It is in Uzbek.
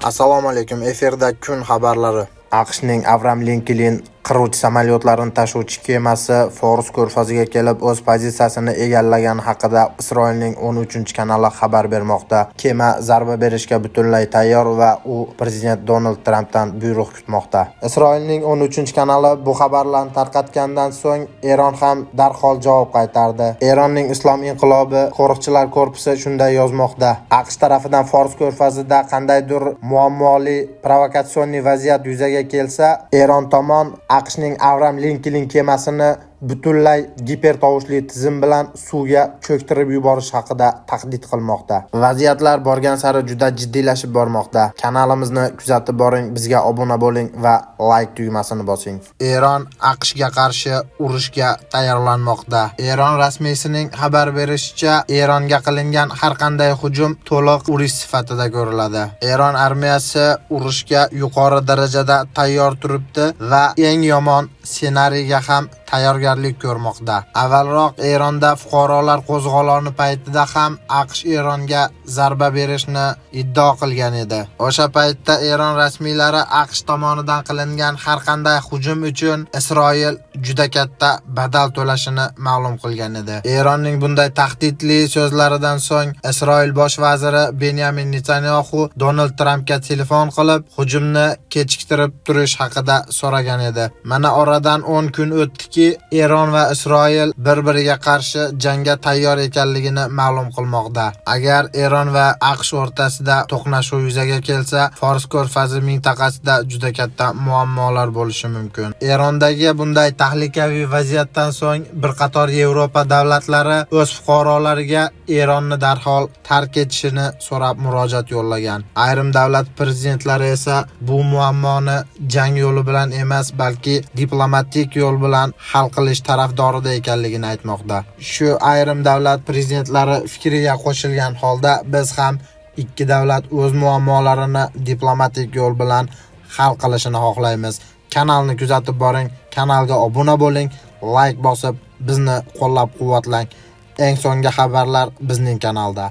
Assalomu alaykum. Efirda kun xabarlari. AQShning Avram Lincoln qiruvchi samolyotlarini tashuvchi kemasi Fors ko'rfaziga kelib o'z pozitsiyasini egallagani haqida Isroilning 13-kanali xabar bermoqda. Kema zarba berishga butunlay tayyor va u prezident Donald Trampdan buyruq kutmoqda. Isroilning 13-kanali bu xabarlarni tarqatgandan so'ng Eron ham darhol javob qaytardi. Eronning Islom inqilobi qo'riqchilar korpusi shunday yozmoqda: AQSh tarafidan Fors ko'rfazida qandaydir muammoli provokatsion vaziyat yuzaga kelsa, Eron tomon AQShning Avram Lincoln kemasini butunlay gipertovushli tizim bilan suvga cho'ktirib yuborish haqida tahdid qilmoqda. Vaziyatlar borgan sari juda jiddiylashib bormoqda. Kanalimizni kuzatib boring, bizga obuna bo'ling va like tugmasini bosing. Eron AQShga qarshi urushga tayyorlanmoqda. Eron rasmiysining xabar berishicha, Eronga qilingan har qanday hujum to'liq urush sifatida ko'riladi. Eron armiyasi urushga yuqori darajada tayyor turibdi va eng yomon ssenariyga ham tayyorgarlik ko'rmoqda. Avvalroq Eronda fuqarolar qo'zg'oloni paytida ham AQSh Eronga zarba berishni iddao qilgan edi. O'sha paytda Eron rasmiylari AQSh tomonidan qilingan har qanday hujum uchun Isroil juda katta badal to'lashini ma'lum qilgan edi. Eronning bunday tahdidli so'zlaridan so'ng Isroil bosh vaziri Benyamin Netanyahu Donald Trampga telefon qilib, hujumni kechiktirib turish haqida so'ragan edi. Mana oradan 10 kun o'tdi, Eron va Isroil bir-biriga qarshi jangga tayyor ekanligini ma'lum qilmoqda. Agar Eron va AQSh o'rtasida to'qnashuv yuzaga kelsa, Fors ko'rfazi mintaqasida juda katta muammolar bo'lishi mumkin. Erondagi bunday tahlikaviy vaziyatdan so'ng bir qator Yevropa davlatlari o'z fuqarolariga Eronni darhol tark etishini so'rab murojaat yo'llagan. Ayrim davlat prezidentlari esa bu muammoni jang yo'li bilan emas, balki diplomatik yo'l bilan hal qilish tarafdorida ekanligini aytmoqda. Shu ayrim davlat prezidentlari fikriga qo'shilgan holda biz ham ikki davlat o'z muammolarini diplomatik yo'l bilan hal qilishini xohlaymiz. Kanalni kuzatib boring, kanalga obuna bo'ling, like bosib bizni qo'llab-quvvatlang. Eng so'nggi xabarlar bizning kanalda.